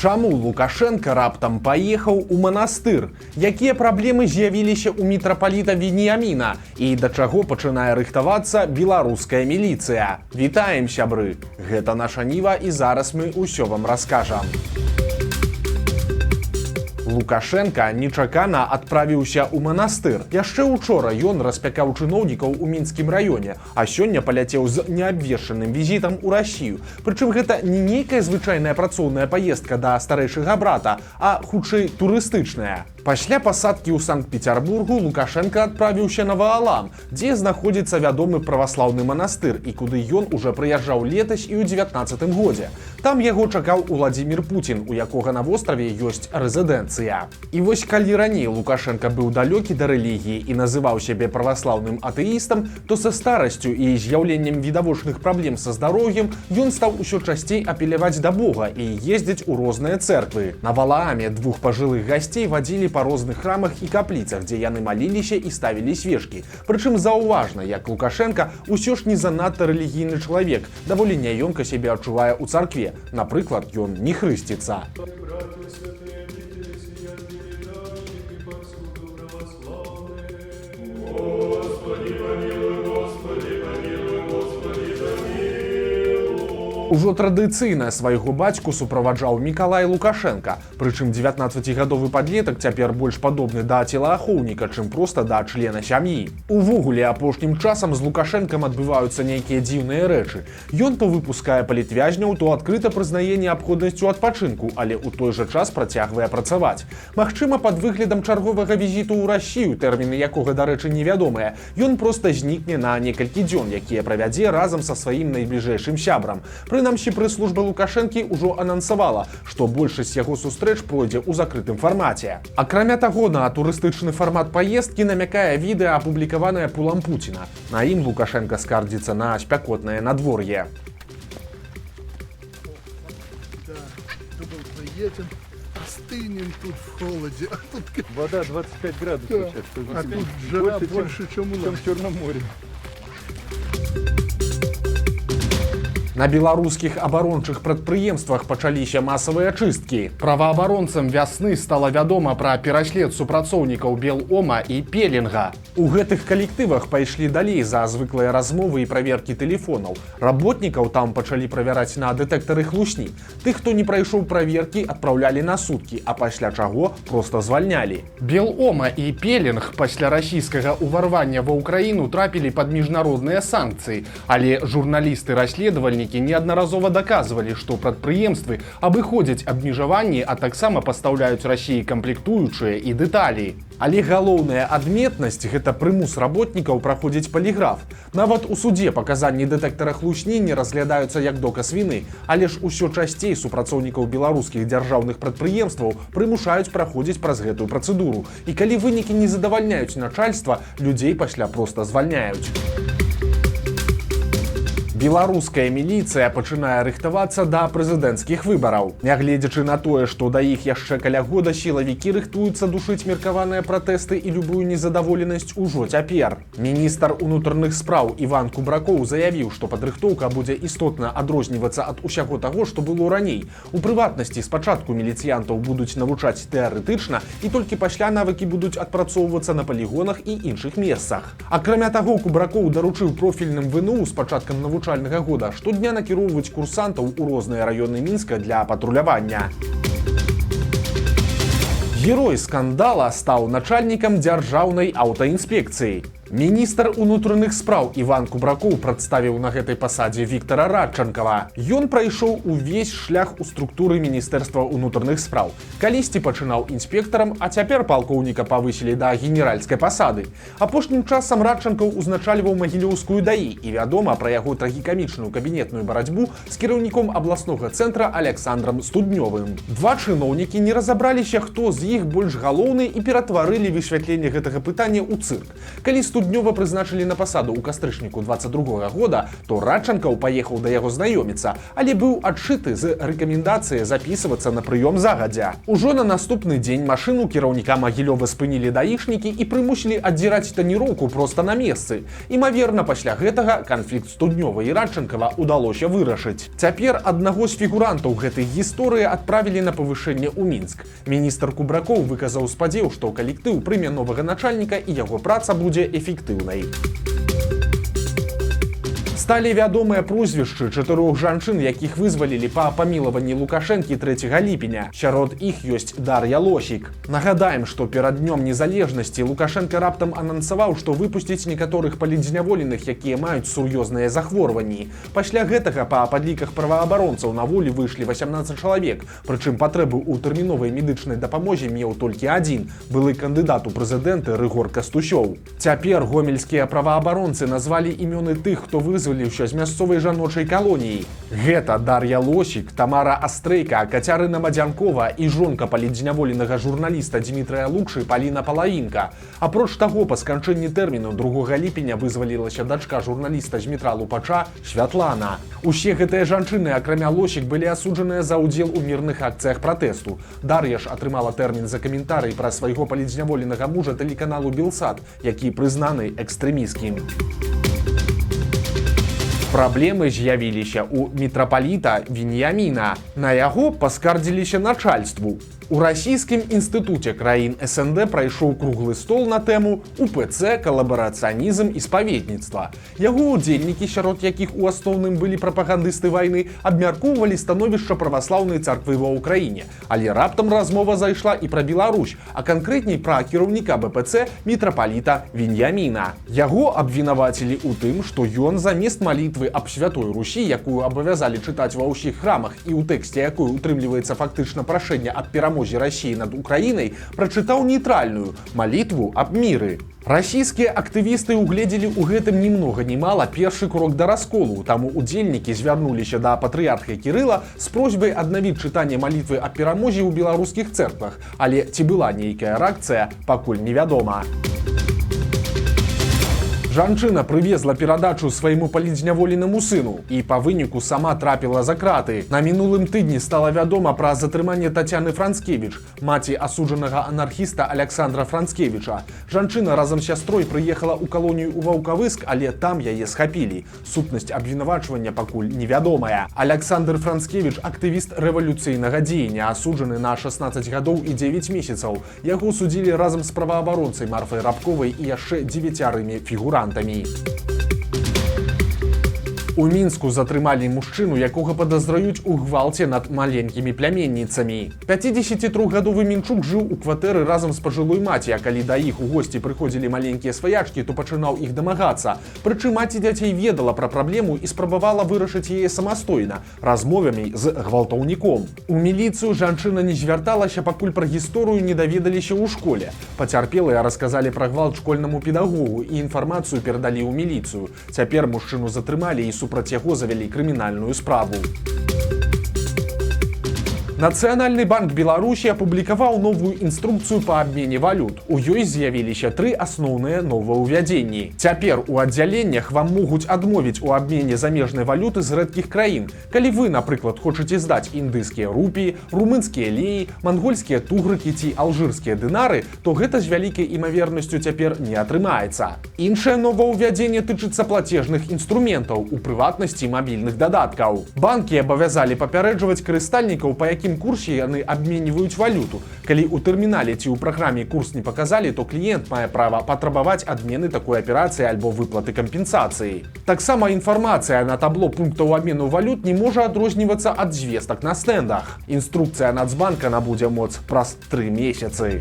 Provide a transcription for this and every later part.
Чаму Лукашенко раптам паехаў у манастыр? Якія праблемы з'явіліся ў мітрапаліта Веніяміна? І да чаго пачынае рыхтавацца беларуская міліцыя? Вітаем, сябры! Гэта наша Ніва, і зараз мы ўсё вам раскажам. Лукашенко нечакана адправіўся ў манастыр. Яшчэ учора ён распякаў чыноўнікаў у мінскім раёне, а сёння паляцеў з неабвешчаным візітам у Расію. Прычым гэта не нейкая звычайная працоўная паездка да старэйшага брата, а хутчэй турыстычная. Пасля пасадкі ў Санкт-Петербургу Лукашенко адправіўся на Ваалам, дзе знаходзіцца вядомы праваслаўны манастыр і куды ён уже прыязджаў летась і ў 19 годзе. Там яго чакаў Уладзімір Пуцін, у якога на востраве ёсць рэзідэнцыя. І вось калі раней Лукашенко быў далёкі да рэлігіі і называў сябе праваслаўным атэістам, то са старасцю і з'яўленнем відавочных праблем са здароўем ён стаў усё часцей апеляваць да Бога і ездзіць у розныя цэрквы. На Валааме двух пажылых гасцей вадзілі па розных храмах і капліцах, дзе яны маліліся і ставілі свечкі. Прычым заўважна, як Лукашенко ўсё ж не занадта рэлігійны чалавек, даволі няёмка сябе адчувае ў царкве. Напрыклад, ён не хрысціцца. Ужо традыцыйна свайго бацьку суправаджаў Мікалай Лукашенко, прычым 19гадовы падлетак цяпер больш падобны да целаахоўніка, чым проста да члена сям'і. Увогуле, апошнім часам з Лукашэнкам адбываюцца нейкія дзіўныя рэчы. Ён то выпускае палітвязняў, то адкрыта прызнае неабходнасцю адпачынку, але ў той жа час працягвае працаваць. Магчыма, пад выглядам чарговага візіту ў Расію, тэрміны якога, дарэчы, невядомыя, ён проста знікне на некалькі дзён, якія правядзе разам са сваім найбліжэйшым сябрам. Прынамсі, прэс-служба Лукашэнкі ўжо анансавала, што большасць яго сустрэч пройдзе ў закрытым фармаце. Акрамя таго, на турыстычны фармат паездкі намякае відэа, апублікаванае пулам Пуціна. На ім Лукашенко скардзіцца на спякотнае надвор'е. Остынем тут в холоде, а тут вода 25 градусов сейчас. А тут жара больше, чем у нас. В Черном море. На беларускіх абарончых прадпрыемствах пачаліся масавыя чысткі. Праваабаронцам вясны стала вядома пра пераслед супрацоўнікаў Белома і Пелінга. У гэтых калектывах пайшлі далей за звыклыя размовы і праверкі тэлефонаў. Работнікаў там пачалі правяраць на дэтэктары хлусні. Тых, хто не прайшоў праверкі, адпраўлялі на суткі, а пасля чаго проста звальнялі. Белома і Пелінг пасля расійскага ўварвання ва ўкраіну трапілі пад міжнародныя санкцыі, але журналісты-расследавальнікі неаднаразова даказвалі, што прадпрыемствы абыходзяць абмежаванні, а таксама пастаўляюць Расіі камплектуючыя і дэталі. Але галоўная адметнасць – гэта прымус работнікаў праходзіць паліграф. Нават у судзе паказанні дэтэктара хлусні не разглядаюцца як доказ віны, але ж усё часцей супрацоўнікаў беларускіх дзяржаўных прадпрыемстваў прымушаюць праходзіць праз гэтую працэдуру. І калі вынікі не задавальняюць начальства, людзей пасля проста звальняюць. Беларуская міліцыя пачынае рыхтавацца да прэзідэнцкіх выбараў. Нягледзячы на тое, што да іх яшчэ каля года, сілавікі рыхтуюцца душыць меркаваныя пратэсты і любую незадаволенасць ужо цяпер. Міністр унутраных спраў Іван Кубракоў заявіў, што падрыхтоўка будзе істотна адрознівацца ад усяго таго, што было раней. У прыватнасці, спачатку міліцыянтаў будуць навучаць тэарэтычна, і толькі пасля навыкі будуць адпрацоўвацца на палігонах і іншых месцах. Акрамя таго, Кубракоў даручыў профільным ВНУ з пачаткам навучання года штодня накіроўваць курсантаў у розныя раёны Мінска для патрулявання. Герой скандала стаў начальнікам дзяржаўнай аўтаінспекцыі. Міністр унутраных спраў Іван Кубракоў прадставіў на гэтай пасадзе Віктара Радчанкава. Ён прайшоў увесь шлях у структуры Міністэрства унутраных спраў. Калісьці пачынаў інспектарам, а цяпер палкоўніка павысілі да генеральскай пасады. Апошнім часам Радчанкаў узначальваў Магілёўскую ДАІ, і вядома пра яго трагікамічную кабінетную барацьбу з кіраўніком абласнога цэнтра Аляксандрам Студнёвым. Два чыноўнікі не разабраліся, хто з іх больш галоўны, і ператварылі высвятленне гэтага пытання ў цырк. Калі студнёва прызначылі на пасаду ў кастрычніку 22 года, то Радчанкаў паехаў да яго знаёміцца, але быў адшыты з рэкамендацыяй запісвацца на прыём загадзя. Ужо на наступны дзень машыну кіраўніка Магілёва спынілі даішнікі і прымусілі аддзіраць таніроўку проста на месцы. Імаверна, пасля гэтага канфлікт Студнёва і Радчанкава ўдалося вырашыць. Цяпер аднаго з фігурантаў гэтай гісторыі адправілі на павышэнне ў Мінск. Міністр Кубракоў выказаў спадзеў, што калектыў прыме новага начальніка і яго праца будзе эфектыўнай. Сталі вядомыя прозвішчы 4 жанчын, якіх вызвалілі па памілаванні Лукашэнкі 3 ліпеня. Сярод іх ёсць Дар'я Лосік. Нагадаем, што перад днём незалежнасці Лукашенка раптам анансаваў, што выпусціць некаторых палітзняволеных, якія маюць сур'ёзныя захворванні. Пасля гэтага па падліках праваабаронцаў на волі выйшлі 18 чалавек, прычым патрэбу ў тэрміновай медычнай дапамозе меў толькі адзін – былы кандыдат у прэзідэнты Рыгор Кастусёў. Цяпер гомельскія праваабаронцы назвалі імёны тых, хто вызваліўся з мясцовай жаночай калоніі. Гэта Дар'я Лосік, Тамара Астрейка, Кацярына Мадзянкова і жонка палітзняволенага журналіста Дмітрыя Лукшы Паліна Палавінка. Апроч таго, па сканчэнні тэрміну 2 ліпеня вызвалілася дачка журналіста Дмітра Лупача Святлана. Усе гэтыя жанчыны, акрамя Лосік, былі асуджаныя за ўдзел у мірных акцыях пратэсту. Дар'я ж атрымала тэрмін за каментарый пра свайго палітзняволенага мужа тэлеканалу Белсат, які прызнаны экстрэміскім. Праблемы з'явіліся ў мітрапаліта Веньяміна. На яго паскардзіліся начальству. У расійскім інстытуце краін СНД прайшоў круглы стол на тэму УПЦ, калабарацыянізм і спаведніцтва. Яго ўдзельнікі, сярод якіх у асноўным былі прапагандысты вайны, абмяркоўвалі становішча праваслаўнай царквы ва ўкраіне. Але раптам размова зайшла і пра Беларусь, а канкрэтней пра кіраўніка БПЦ мітрапаліта Веньяміна. Яго абвінавацілі ў тым, што ён замест малітвы аб Святой Русі, якую абавязалі чытаць ва ўсіх храмах і ў тэксце якой утрымліваецца фактычна прашэнне аб перамозе Расіі над Украінай, прачытаў нейтральную малітву аб міры. Расійскія актывісты угледзелі ў гэтым ні многа ні мала першы крок да расколу, таму удзельнікі звярнуліся да патрыярха Кірыла з просьбай аднавіць чытанне малітвы аб перамозе ў беларускіх цэрквах, але ці была нейкая рэакцыя, пакуль невядома. Жанчына прывезла перадачу свайму палітзняволенаму сыну і па выніку сама трапіла за краты. На мінулым тыдні стала вядома пра затрыманне Тацяны Францкевіч, маці асуджанага анархіста Аляксандра Францкевіча. Жанчына разам з сястрой прыехала ў калонію ў Ваўкавыск, але там яе схапілі. Сутнасць абвінавачвання пакуль невядомая. Аляксандр Францкевіч – актывіст рэвалюцыйнага дзеяння, асуджаны на 16 гадоў і 9 месяцаў. Яго судзілі разам з праваабаронцай Марфай Рабковай і яшчэ 9 фігурантамі. У Мінску затрымалі мужчыну, якога падазраюць у гвалце над маленькімі пляменніцамі. 53-гадовы мінчук жыў у кватэры разам з пажылой маці, а калі да іх у госці прыходзілі маленькія сваячкі, то пачынаў іх дамагацца. Прычым маці дзяцей ведала пра праблему і спрабавала вырашыць яе самастойна, размовамі з гвалтаўніком. У міліцыю жанчына не звярталася, пакуль пра гісторыю не даведаліся ў школе. Пацярпелыя расказалі пра гвалт школьнаму педагогу і інфармацыю перадалі ў міліцыю. Цяпер мужчыну затрымалі і супраць яго завялі крымінальную справу. Нацыянальны банк Беларусі апублікаваў новую інструкцыю па абмене валют. У ёй з'явіліся 3 асноўныя новаўвядзенні. Цяпер у аддзяленнях вам могуць адмовіць у абмене замежнай валюты з рэдкіх краін. Калі вы, напрыклад, хочаце здаць індыйскія рупіі, румынскія леі, мангольскія тугрыкі ці алжырскія дынары, то гэта з вялікай імавернасцю цяпер не атрымаецца. Іншае новаўвядзенне тычыцца плацежных інструментаў, у прыватнасці мабільных дадаткаў. Банкі абавязалі папярэджваць карыстальнікаў, па якім курсе яны абменьваюць валюту. Калі ў тэрмінале ці ў праграме курс не паказалі, то кліент мае права патрабаваць адмены такой аперацыі альбо выплаты кампенсацыі. Таксама інфармацыя на табло пунктаў абмену валют не можа адрознівацца ад звестак на стэндах. Інструкцыя Нацбанка набудзе моц праз 3 месяцы.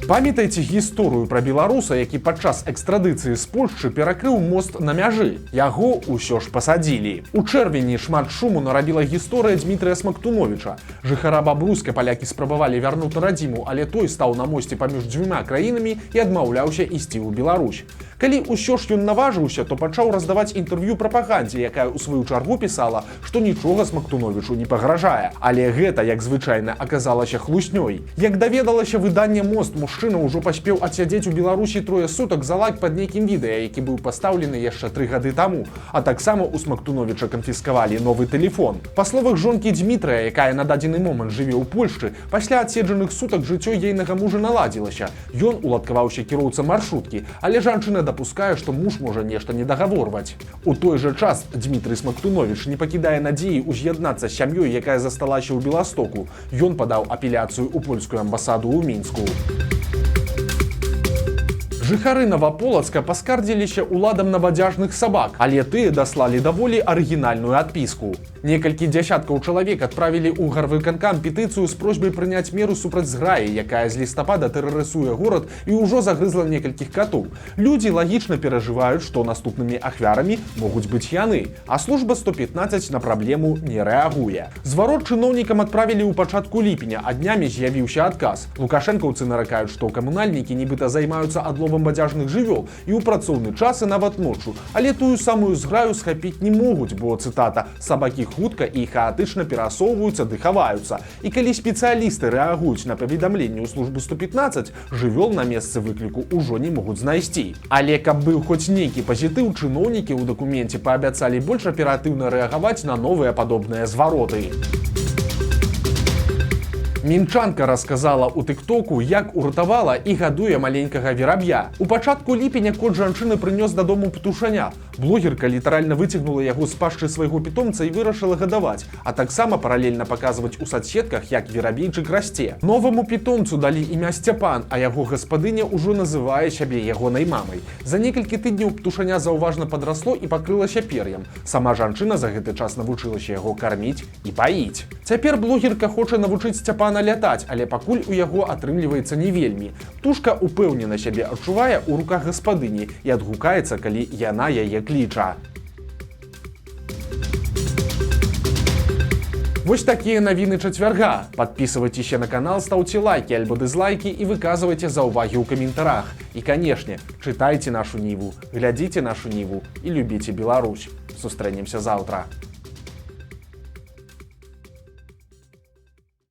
Памятайце гісторыю пра беларуса, які падчас экстрадыцыі з Польшчы перакрыў мост на мяжы. Яго ўсё ж пасадзілі. У чэрвені шмат шуму нарабіла гісторыя Дмітрыя Смактуновіча. Жыхара Бабруйска палякі спрабавалі вярнуць на радзіму, але той стаў на мосце паміж 2 краінамі і адмаўляўся ісці ў Беларусь. Калі ўсё ж ён наважыўся, то пачаў раздаваць інтэрв'ю прапагандзе, якая ў сваю чаргу пісала, што нічога Смактуновічу не пагражае. Але гэта, як звычайна, аказалася хлуснёй. Як даведалася выданне «Мост», мужчына мужчына ўжо паспеў адсядзець у Беларусі 3 сутак за лайк пад нейкім відэа, які быў пастаўлены яшчэ 3 гады таму. А таксама у Смактуновіча канфіскавалі новы тэлефон. Па словах жонкі Дмітрыя, якая на дадзены момант жыве ў Польшчы, пасля адседжаных сутак жыццё ейнага мужа наладзілася. Ён уладкаваўся кіроўцам маршруткі, але жанчына дапускае, што муж можа нешта недагаворваць. У той жа час Дмітрый Смактуновіч не пакідае надзеі ўз'яднацца з сям'ёй, якая засталася ў Беластоку. Ён падаў апеляцыю ў польскую амбасаду ў Мінску. Жыхары Наваполацка паскардзіліся ўладам на бадзяжных сабак, але тыя даслалі даволі арыгінальную адпіску. Некалькі дзясяткаў чалавек адправілі ў гарвыканкам петыцыю з просьбай прыняць меру супраць зграі, якая з лістапада тэрарысуе горад і ўжо загрызла некалькіх катоў. Людзі лагічна перажываюць, што наступнымі ахвярамі могуць быць яны, а служба 115 на праблему не рэагуе. Зварот чыноўнікам адправілі ў пачатку ліпеня, а днямі з'явіўся адказ. Лукашэнкаўцы наракаюць, што камунальнікі нібыта займаюцца адловам бадзяжных жывёл і ў працоўны час і нават ноччу, але тую самую зграю схапіць не могуць, бо, цытата, «сабакі хутка і хаатычна перасоўваюцца ды хаваюцца». І калі спецыялісты рэагуюць на паведамленне ў службу 115, жывёл на месцы выкліку ўжо не могуць знайсці. Але каб быў хоць нейкі пазітыў, чыноўнікі ў дакуменце паабяцалі больш аператыўна рэагаваць на новыя падобныя звароты. Мінчанка расказала ў тыктоку, як уратавала і гадуе маленькага вераб'я. У пачатку ліпеня кот жанчыны прынёс дадому птушаня. Блогерка літаральна выцягнула яго з пашчы свайго пітомца і вырашыла гадаваць, а таксама паралельна паказваць у садсетках, як верабейчык расце. Новаму пітомцу далі імя Сцяпан, а яго гаспадыня ўжо называе сябе ягонай мамай. За некалькі тыдняў птушаня заўважна падрасло і пакрылася пер'ем. Сама жанчына за гэты час навучылася яго карміць і паіць. Цяпер блогерка хоча навучыць Сцяпана лятаць, але пакуль у яго атрымліваецца не вельмі. Птушка упэўнена сябе адчувае ў руках гаспадыні і адгукаецца, калі яна яе кліча. Вось такія навіны чацвярга. Падпісывайцеся на канал, стаўце лайкі альбо дызлайкі і выказвайце заўвагі ў каментарах. І, канешне, чытайце нашу Ніву, глядзіце нашу Ніву і любіце Беларусь. Сустрэнемся заўтра.